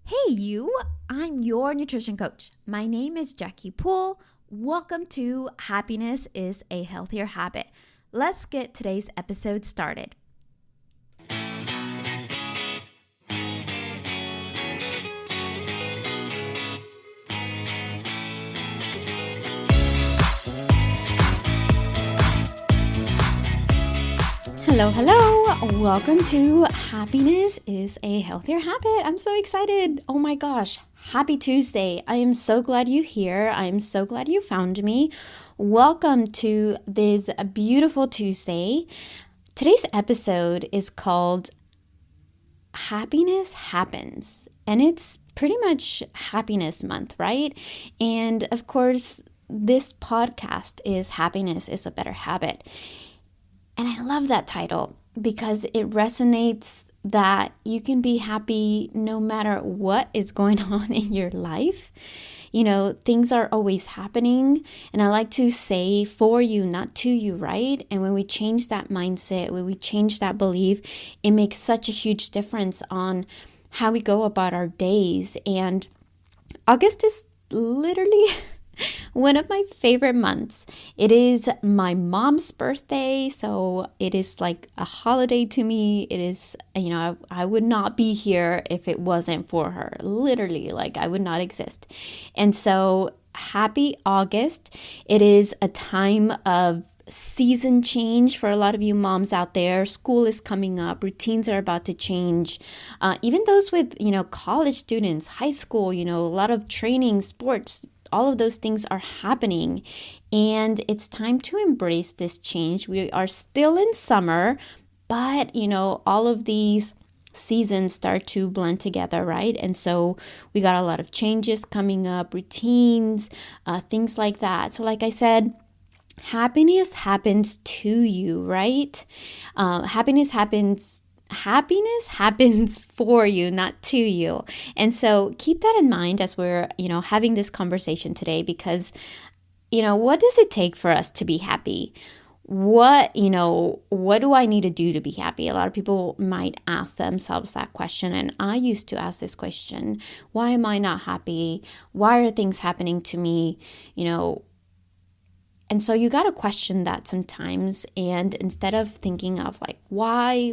Hey, you! I'm your nutrition coach. My name is Jackie Poole. Welcome to Happiness is a Healthier Habit. Let's get today's episode started. Hello. Welcome to Happiness is a Healthier Habit. I'm so excited. Oh my gosh. Happy Tuesday. I am so glad you're here. I am so glad you found me. Welcome to this beautiful Tuesday. Today's episode is called Happiness Happens, and it's pretty much happiness month, right? And of course, this podcast is Happiness is a Better Habit. And I love that title because it resonates that you can be happy no matter what is going on in your life. You know, things are always happening. And I like to say for you, not to you, right? And when we change that mindset, when we change that belief, it makes such a huge difference on how we go about our days. And August is literally one of my favorite months. It is my mom's birthday, so it is like a holiday to me. It is, I would not be here if it wasn't for her. Literally, like I would not exist. And so happy August. It is a time of season change for a lot of you moms out there. School is coming up, routines are about to change. Even those with, college students, high school, a lot of training, sports, all of those things are happening, and it's time to embrace this change. We are still in summer, but all of these seasons start to blend together, right? And so we got a lot of changes coming up, routines, things like that. So like I said, happiness happens to you, right? Happiness happens for you, not to you. And so keep that in mind as we're, having this conversation today, because, what does it take for us to be happy? What do I need to do to be happy? A lot of people might ask themselves that question. And I used to ask this question: why am I not happy? Why are things happening to me? And so you got to question that sometimes. And instead of thinking of like, why,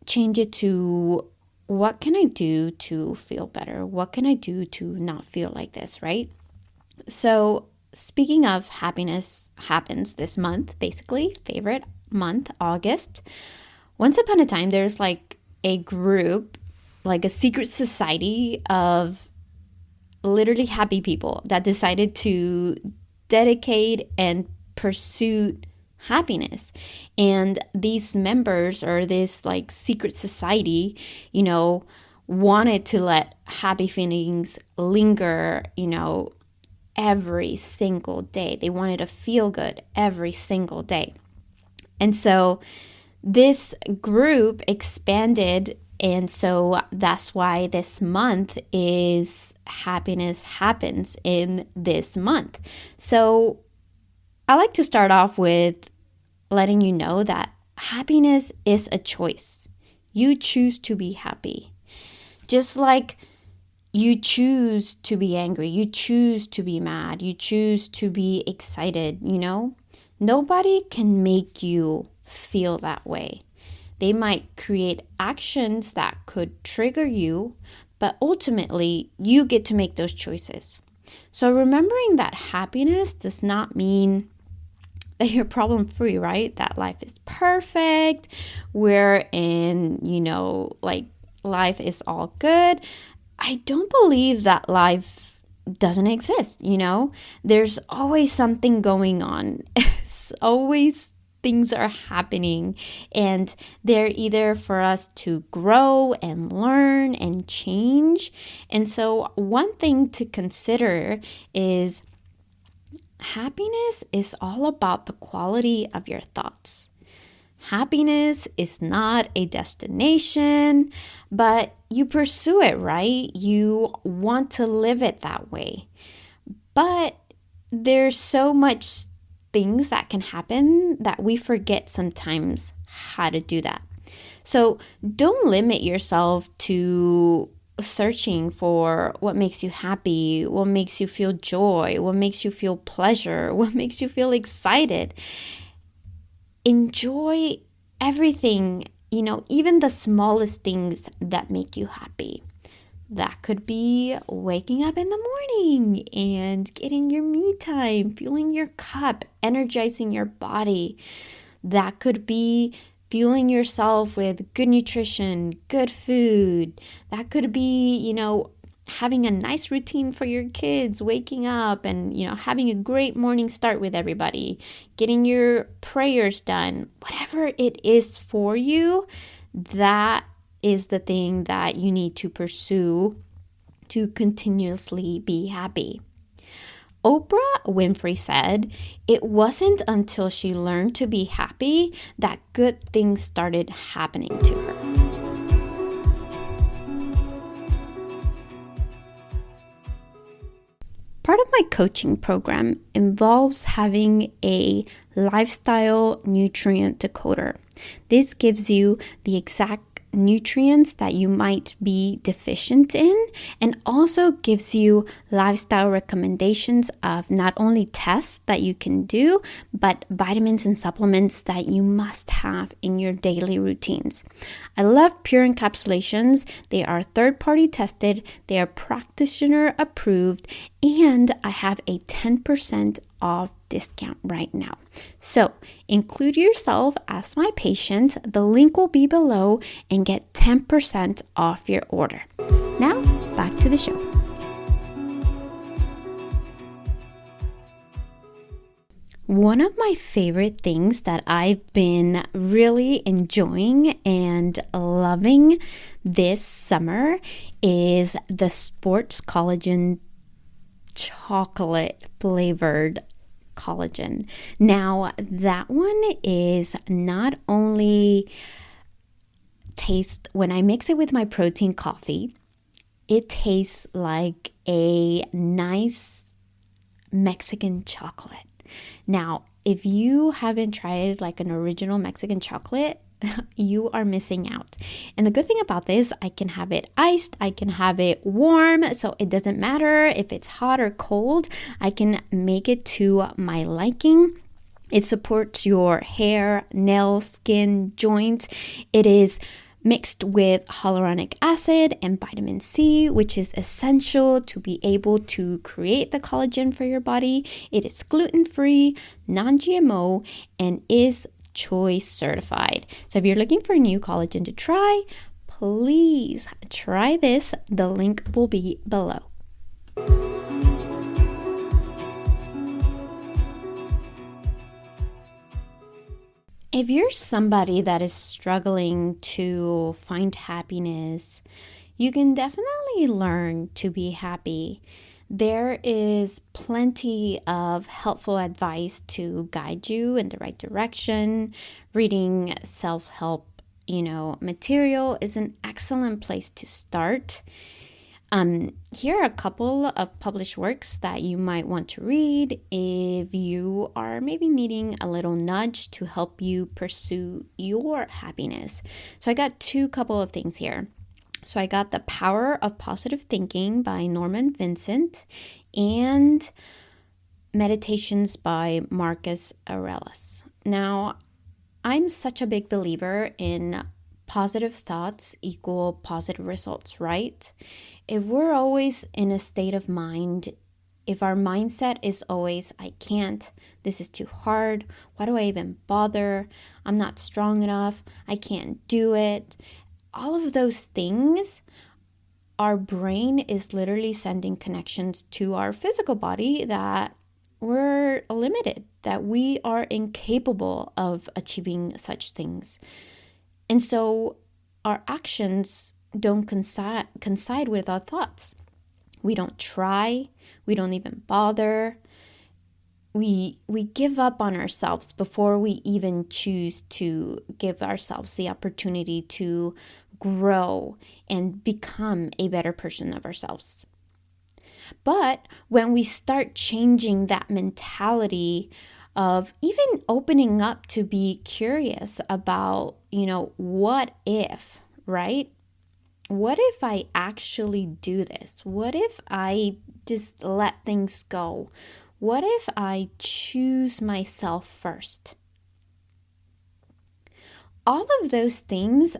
change it to, what can I do to feel better? What can I do to not feel like this, right? So speaking of happiness happens this month, basically, favorite month, August. Once upon a time, there's like a group, like a secret society of literally happy people that decided to dedicate and pursue happiness. And these members, or this like secret society, wanted to let happy feelings linger, every single day. They wanted to feel good every single day. And so this group expanded. And so that's why this month is Happiness Happens in this month. So I like to start off with letting you know that happiness is a choice. You choose to be happy. Just like you choose to be angry, you choose to be mad, you choose to be excited, Nobody can make you feel that way. They might create actions that could trigger you, but ultimately you get to make those choices. So remembering that happiness does not mean that you're problem free, right? That life is perfect. We're in, like life is all good. I don't believe that life doesn't exist, There's always something going on. It's always things are happening, and they're either for us to grow and learn and change. And so one thing to consider is happiness is all about the quality of your thoughts. Happiness is not a destination, but you pursue it, right? You want to live it that way. But there's so much things that can happen that we forget sometimes how to do that. So don't limit yourself to searching for what makes you happy, what makes you feel joy, what makes you feel pleasure, what makes you feel excited. Enjoy everything, even the smallest things that make you happy. That could be waking up in the morning and getting your me time, fueling your cup, energizing your body. That could be fueling yourself with good nutrition, good food. That could be, having a nice routine for your kids, waking up and, having a great morning start with everybody, getting your prayers done. Whatever it is for you, that is the thing that you need to pursue to continuously be happy. Oprah Winfrey said it wasn't until she learned to be happy that good things started happening to her. Part of my coaching program involves having a lifestyle nutrient decoder. This gives you the exact nutrients that you might be deficient in, and also gives you lifestyle recommendations of not only tests that you can do, but vitamins and supplements that you must have in your daily routines. I love Pure Encapsulations. They are third-party tested, they are practitioner approved, and I have a 10% off discount right now. So include yourself as my patient. The link will be below and get 10% off your order. Now back to the show. One of my favorite things that I've been really enjoying and loving this summer is the Sports Collagen chocolate flavored collagen. Now, that one is not only when I mix it with my protein coffee, it tastes like a nice Mexican chocolate. Now, if you haven't tried like an original Mexican chocolate, you are missing out. And the good thing about this, I can have it iced, I can have it warm, so it doesn't matter if it's hot or cold. I can make it to my liking. It supports your hair, nails, skin, joints. It is mixed with hyaluronic acid and vitamin C, which is essential to be able to create the collagen for your body. It is gluten-free, non-GMO, and is choice certified. So if you're looking for a new collagen to try, please try this. The link will be below. If you're somebody that is struggling to find happiness, you can definitely learn to be happy. There is plenty of helpful advice to guide you in the right direction. Reading self-help, material is an excellent place to start. Here are a couple of published works that you might want to read if you are maybe needing a little nudge to help you pursue your happiness. So I got couple of things here. So I got The Power of Positive Thinking by Norman Vincent and Meditations by Marcus Aurelius. Now, I'm such a big believer in positive thoughts equal positive results, right? If we're always in a state of mind, if our mindset is always, I can't, this is too hard, why do I even bother, I'm not strong enough, I can't do it, all of those things, our brain is literally sending connections to our physical body that we're limited, that we are incapable of achieving such things. And so our actions don't coincide with our thoughts. We don't try, we don't even bother. We give up on ourselves before we even choose to give ourselves the opportunity to grow and become a better person of ourselves. But when we start changing that mentality of even opening up to be curious about, what if, right? What if I actually do this? What if I just let things go? What if I choose myself first? All of those things,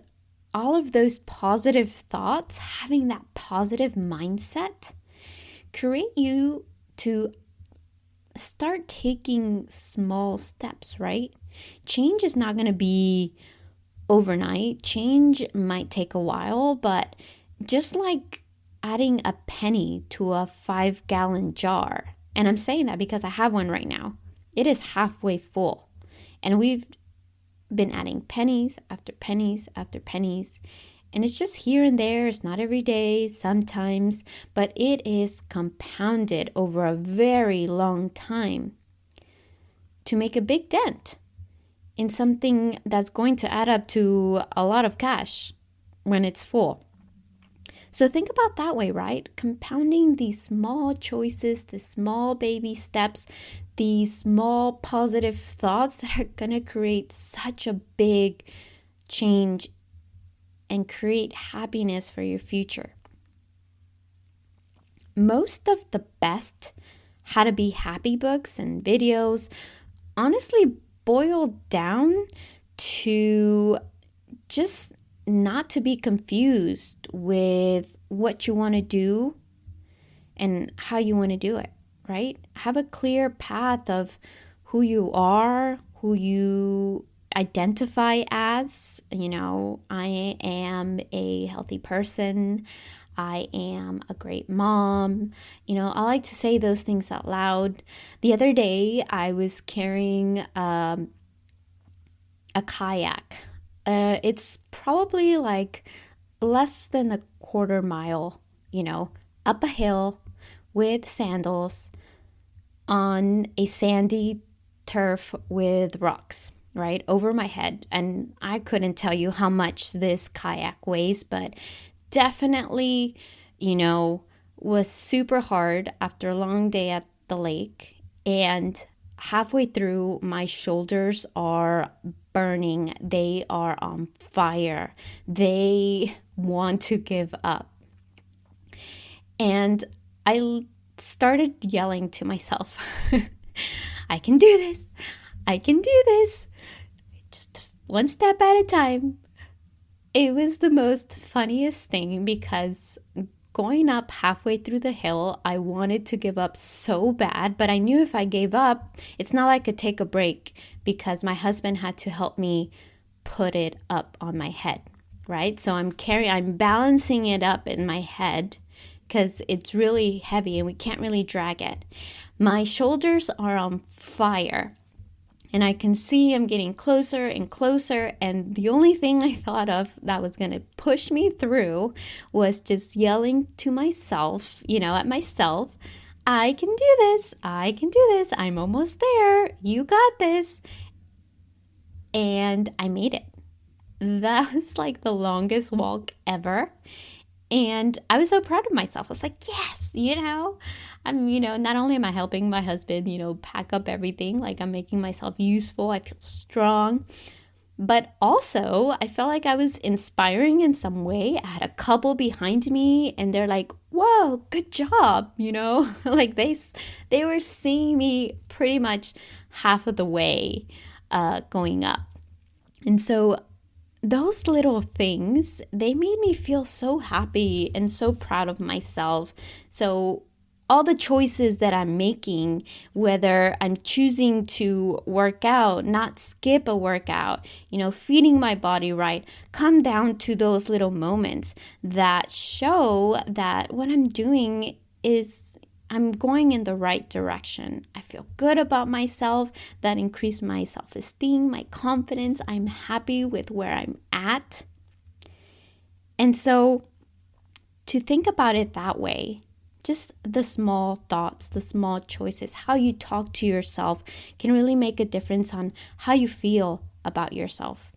all of those positive thoughts, having that positive mindset, create you to start taking small steps, right? Change is not going to be overnight. Change might take a while, but just like adding a penny to a 5-gallon jar, and I'm saying that because I have one right now, it is halfway full. And we've been adding pennies after pennies after pennies. And it's just here and there. It's not every day, sometimes, but it is compounded over a very long time to make a big dent in something that's going to add up to a lot of cash when it's full. So think about that way, right? Compounding these small choices, the small baby steps, these small positive thoughts that are going to create such a big change and create happiness for your future. Most of the best how to be happy books and videos honestly boil down to just not to be confused with what you want to do and how you want to do it, right? Have a clear path of who you are, who you identify as. I am a healthy person. I am a great mom. I like to say those things out loud. The other day, I was carrying a kayak. It's probably like less than a quarter mile, up a hill with sandals on a sandy turf with rocks, right over my head. And I couldn't tell you how much this kayak weighs, but definitely, was super hard after a long day at the lake. And halfway through, my shoulders are burning. They are on fire. They want to give up. And I started yelling to myself, I can do this. I can do this. Just one step at a time. It was the most funniest thing because going up halfway through the hill, I wanted to give up so bad, but I knew if I gave up, it's not like I could take a break because my husband had to help me put it up on my head, right? So I'm balancing it up in my head because it's really heavy and we can't really drag it. My shoulders are on fire. And I can see I'm getting closer and closer. And the only thing I thought of that was going to push me through was just yelling to myself, at myself, I can do this. I can do this. I'm almost there. You got this. And I made it. That was like the longest walk ever. And I was so proud of myself. I was like, yes, not only am I helping my husband, pack up everything, like I'm making myself useful, I feel strong, but also I felt like I was inspiring in some way. I had a couple behind me and they're like, whoa, good job, like they were seeing me pretty much half of the way going up. And so those little things, they made me feel so happy and so proud of myself. So all the choices that I'm making, whether I'm choosing to work out, not skip a workout, feeding my body right, come down to those little moments that show that what I'm doing is I'm going in the right direction. I feel good about myself. That increased my self-esteem, my confidence. I'm happy with where I'm at. And so to think about it that way, just the small thoughts, the small choices, how you talk to yourself can really make a difference on how you feel about yourself.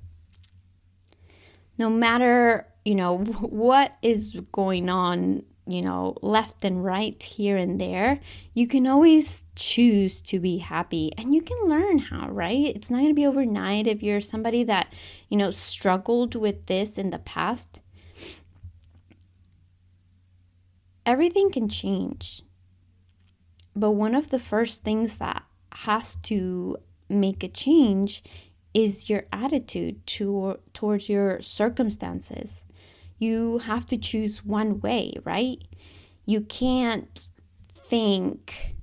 No matter, what is going on left and right here and there. You can always choose to be happy, and you can learn how, right? It's not going to be overnight. If you're somebody that, struggled with this in the past, everything can change. But one of the first things that has to make a change is your attitude towards your circumstances. You have to choose one way, right? You can't think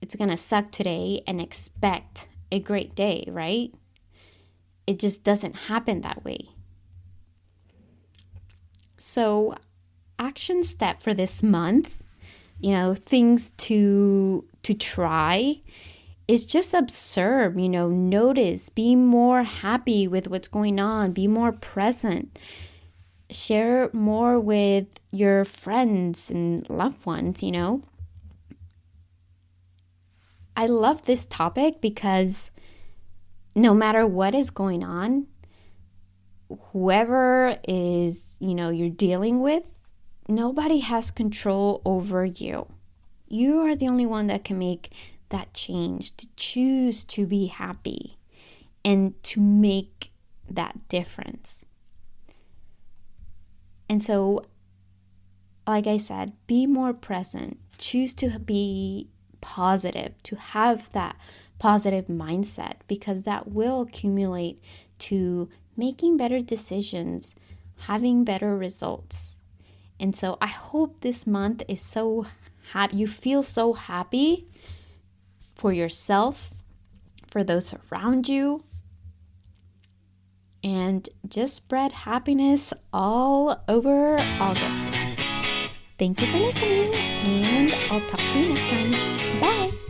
it's going to suck today and expect a great day, right? It just doesn't happen that way. So, action step for this month, things to try is just observe, notice, be more happy with what's going on, be more present, share more with your friends and loved ones, I love this topic because no matter what is going on, whoever is, you're dealing with, nobody has control over you. You are the only one that can make that change, to choose to be happy and to make that difference. And so, like I said, be more present. Choose to be positive, to have that positive mindset, because that will accumulate to making better decisions, having better results. And so I hope this month is so happy. You feel so happy for yourself, for those around you, and just spread happiness all over August. Thank you for listening, and I'll talk to you next time. Bye!